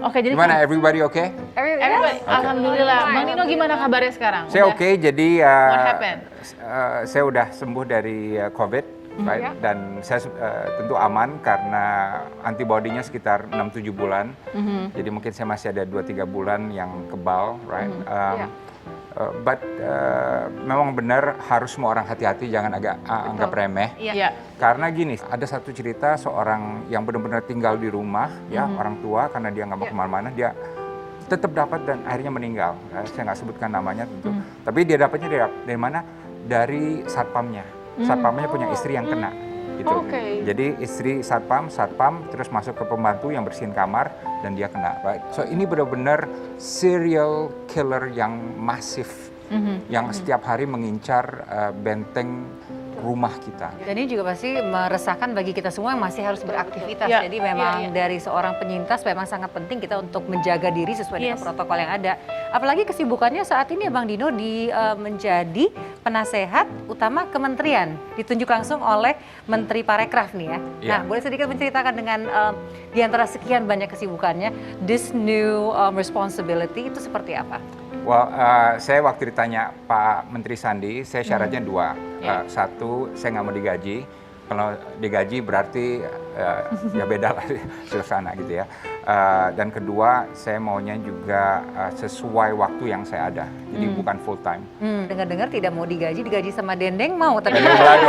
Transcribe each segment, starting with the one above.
Oke, jadi Gimana, everybody okay? everybody, alhamdulillah. Bang Dino gimana kabarnya sekarang? Saya Udah? oke, jadi What happened? saya udah sembuh dari COVID, right? Dan saya tentu aman karena antibodinya sekitar 6-7 bulan. Jadi mungkin saya masih ada 2-3 bulan yang kebal, right? But memang benar harus semua orang hati-hati, jangan anggap remeh. Iya. Karena gini, ada satu cerita seorang yang benar-benar tinggal di rumah, ya orang tua, karena dia nggak mau kemana-mana, dia tetap dapat dan akhirnya meninggal. Saya nggak sebutkan namanya tentu, tapi dia dapatnya dari mana? Dari satpamnya. Satpamnya punya istri yang kena. Gitu. Jadi istri satpam terus masuk ke pembantu yang bersihin kamar dan dia kena. Right? So ini benar-benar serial killer yang masif, yang setiap hari mengincar benteng rumah kita. Dan ini juga pasti meresahkan bagi kita semua yang masih harus beraktivitas. Ya. Jadi memang dari seorang penyintas memang sangat penting kita untuk menjaga diri sesuai dengan protokol yang ada. Apalagi kesibukannya saat ini Bang Dino menjadi penasehat utama kementerian. Ditunjuk langsung oleh Menteri Parekraf nih ya. Nah, boleh sedikit menceritakan dengan di antara sekian banyak kesibukannya, this new responsibility itu seperti apa? Well, saya waktu ditanya Pak Menteri Sandi, saya syaratnya dua. Satu, saya nggak mau digaji. Kalau digaji berarti ya beda lah suasana gitu ya. Dan kedua, saya maunya juga sesuai waktu yang saya ada. Jadi bukan full time. Dengar-dengar tidak mau digaji sama Dendeng mau. Tapi Dendeng Belado.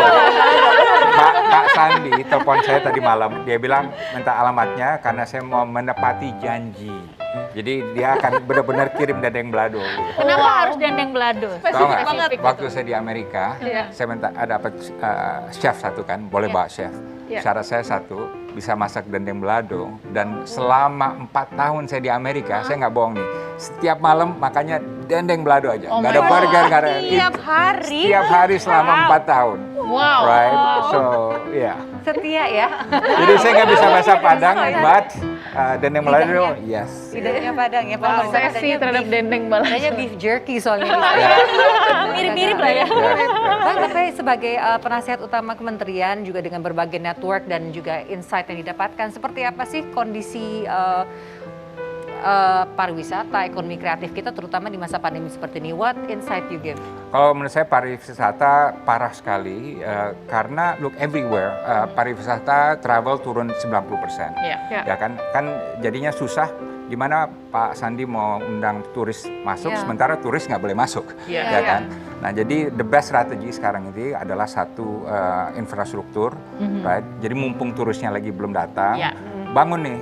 Pak Sandi telepon saya tadi malam. Dia bilang minta alamatnya karena saya mau menepati janji. Jadi dia akan benar-benar kirim dendeng belado. Gitu. Kenapa harus dendeng belado? Tahu nggak? Waktu saya di Amerika, saya minta dapat chef satu kan, boleh bawa chef. Syarat saya satu, bisa masak dendeng belado. Dan selama 4 tahun saya di Amerika, saya nggak bohong nih. Setiap malam makanya dendeng belado aja. Nggak ada burger, nggak ada. Setiap hari? Setiap hari selama 4 tahun. Wow. Right? So, yeah. Setia ya. Jadi saya nggak bisa bahasa Padang, but dendeng belado, yes. Lidahnya Padang ya. Wow, obsesi terhadap dendeng belado. Adanya beef jerky soalnya. Mirip-mirip lah ya. Bang, tapi sebagai penasihat utama kementerian juga dengan berbagai network dan juga insight yang didapatkan, seperti apa sih kondisi pariwisata, ekonomi kreatif kita terutama di masa pandemi seperti ini? What insight you give? Kalau menurut saya pariwisata parah sekali karena look everywhere pariwisata travel turun 90%. Ya kan jadinya susah gimana Pak Sandi mau undang turis masuk sementara turis nggak boleh masuk. Ya kan. Nah, jadi the best strategy sekarang ini adalah satu infrastruktur, right? Jadi mumpung turisnya lagi belum datang, bangun nih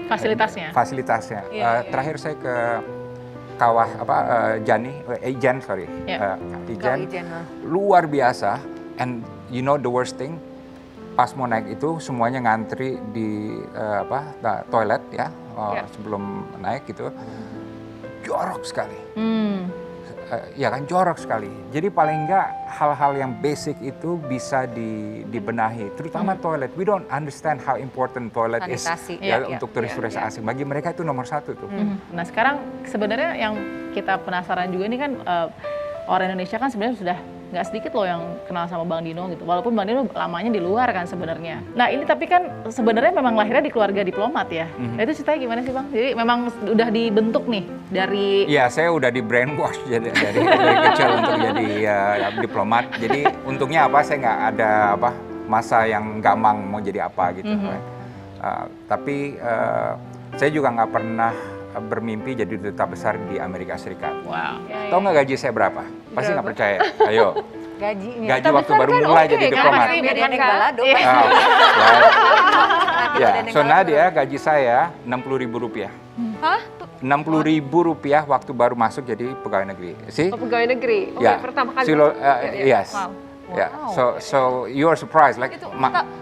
fasilitasnya. Terakhir saya ke Ijen, luar biasa. And you know the worst thing, pas mau naik itu semuanya ngantri di toilet ya sebelum naik gitu, jorok sekali. Ya kan jorok sekali. Jadi paling enggak hal-hal yang basic itu bisa dibenahi, terutama toilet. We don't understand how important toilet Sanitasi. Untuk turis-turis asing. Bagi mereka itu nomor satu tuh. Nah sekarang sebenarnya yang kita penasaran juga ini kan orang Indonesia kan sebenarnya sudah nggak sedikit loh yang kenal sama Bang Dino gitu. Walaupun Bang Dino lamanya di luar kan sebenarnya. Nah ini tapi kan sebenarnya memang lahirnya di keluarga diplomat ya. Nah itu ceritanya gimana sih Bang? Jadi memang udah dibentuk nih dari... Iya, saya udah di brainwash dari kecil untuk jadi diplomat. Jadi untungnya saya nggak ada masa yang gamang mau jadi apa gitu. Tapi saya juga nggak pernah bermimpi jadi duta besar di Amerika Serikat. Wow. Tahu nggak gaji saya berapa? Pasti nggak percaya. Ayo. Gajinya. Gaji waktu baru mulai jadi diplomat. So Nadia gaji saya Rp60.000. Hah? Rp60.000 waktu baru masuk jadi pegawai negeri. See? Pegawai negeri. Pertama kali. Yes. Wow. So you are surprised like itu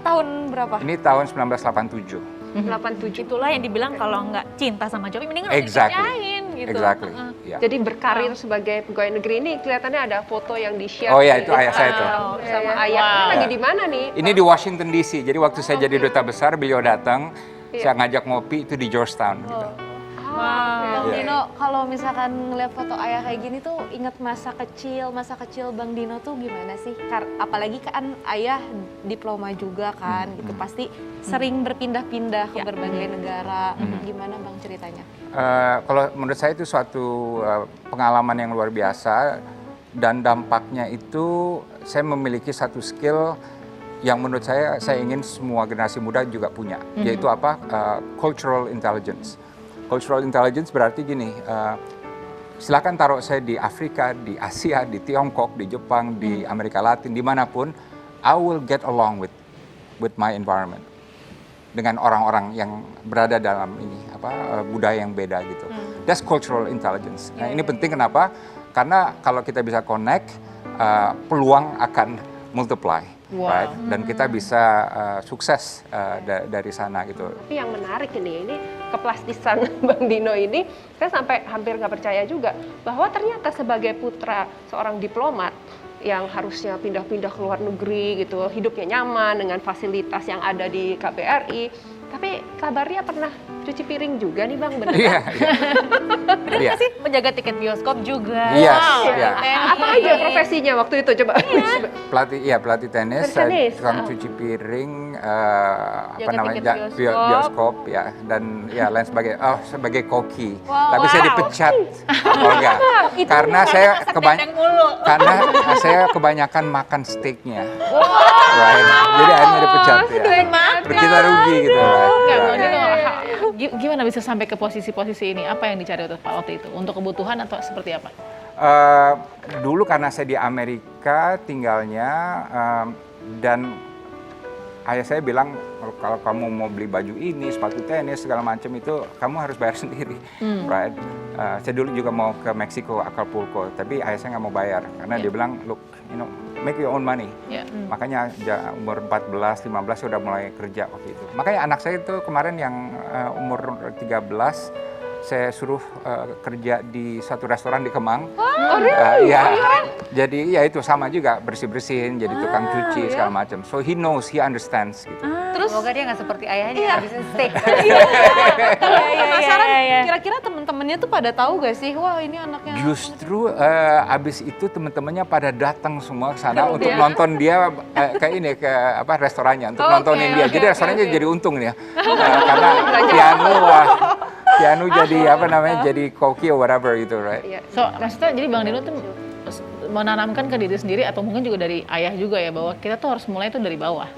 tahun berapa? Ini tahun 1987. 87. Itulah yang dibilang kalau nggak cinta sama Jokowi mendingan dikerjain gitu. Exactly. Jadi berkarir sebagai pegawai negeri ini kelihatannya ada foto yang di-share. Oh ya, itu ayah saya tuh. Sama ayah. Ini lagi di mana nih? Ini di Washington DC. Jadi waktu saya jadi duta besar, beliau datang, saya ngajak ngopi itu di Georgetown gitu. Bang Iya. Dino, kalau misalkan ngeliat foto ayah kayak gini tuh inget masa kecil Bang Dino tuh gimana sih? Apalagi kan ayah diploma juga kan, gitu pasti sering berpindah-pindah ke berbagai negara. Gimana Bang ceritanya? Kalau menurut saya itu suatu pengalaman yang luar biasa dan dampaknya itu saya memiliki satu skill yang menurut saya ingin semua generasi muda juga punya, yaitu apa? Cultural intelligence. Cultural intelligence berarti gini, silakan taruh saya di Afrika, di Asia, di Tiongkok, di Jepang, di Amerika Latin, dimanapun, I will get along with my environment, dengan orang-orang yang berada dalam ini budaya yang beda gitu. That's cultural intelligence. Nah ini penting kenapa? Karena kalau kita bisa connect, peluang akan multiply, right? Dan kita bisa sukses dari sana gitu. Tapi yang menarik ini keplastisan Bang Dino ini, saya sampai hampir nggak percaya juga bahwa ternyata sebagai putra seorang diplomat yang harusnya pindah-pindah ke luar negeri gitu, hidupnya nyaman dengan fasilitas yang ada di KBRI, tapi kabarnya pernah cuci piring juga nih Bang, benar? Iya. Iya. sih menjaga tiket bioskop juga. Yes, Wow. iya. Apa aja profesinya waktu itu coba? Pelatih tenis, Tenis. tukang cuci piring, Jaga tiket bioskop ya, dan ya lain sebagainya. Oh, sebagai koki. Tapi saya dipecat, Olga, karena saya karena saya kebanyakan makan steaknya. Right. Jadi akhirnya dipecat ya. Kita rugi gitu. Enggak, Right. Bang Dino, gimana bisa sampai ke posisi-posisi ini? Apa yang dicari waktu itu? Untuk kebutuhan atau seperti apa? Dulu karena saya di Amerika tinggalnya, dan ayah saya bilang kalau kamu mau beli baju ini, sepatu tenis segala macam itu kamu harus bayar sendiri, right? Saya dulu juga mau ke Meksiko, Acapulco, tapi ayah saya nggak mau bayar karena dia bilang, look, make your own money. Ya. Makanya umur 14, 15 saya udah mulai kerja waktu itu. Makanya anak saya itu kemarin yang umur 13, saya suruh kerja di satu restoran di Kemang. Ya, jadi ya itu sama juga bersih-bersihin, jadi tukang cuci segala macam. So he knows, he understands gitu. Terus semoga dia nggak seperti ayahnya habisin steak. Penasaran, kira-kira temen-temennya tuh pada tahu gak sih, wah ini anaknya. Justru abis itu teman-temannya pada datang semua ke sana untuk nonton dia ke ini ke restorannya untuk nontonin dia. Jadi restorannya jadi untung ya, karena Tianu jadi jadi koki or whatever gitu, right? So, maksudnya jadi Bang Dino tuh menanamkan ke diri sendiri atau mungkin juga dari ayah juga ya, bahwa kita tuh harus mulai itu dari bawah.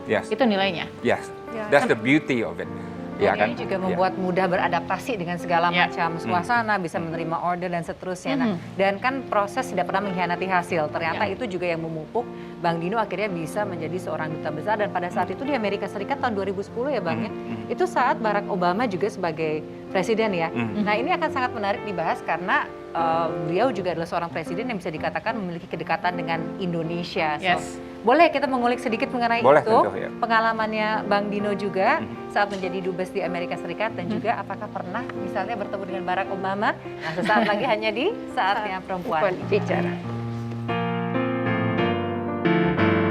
Yes. Itu nilainya. Yes, that's the beauty of it. Ya kan? Ini juga membuat mudah beradaptasi dengan segala macam suasana, bisa menerima order dan seterusnya. Nah, dan kan proses tidak pernah mengkhianati hasil. Ternyata itu juga yang memupuk Bang Dino akhirnya bisa menjadi seorang duta besar. Dan pada saat itu di Amerika Serikat tahun 2010 ya Bang ya, itu saat Barack Obama juga sebagai presiden ya. Nah ini akan sangat menarik dibahas karena beliau juga adalah seorang presiden yang bisa dikatakan memiliki kedekatan dengan Indonesia. So, boleh kita mengulik sedikit mengenai itu, tentu, ya. pengalamannya Bang Dino juga saat menjadi dubes di Amerika Serikat dan juga apakah pernah misalnya bertemu dengan Barack Obama. Nah sesaat lagi hanya di Saatnya Perempuan Bicara.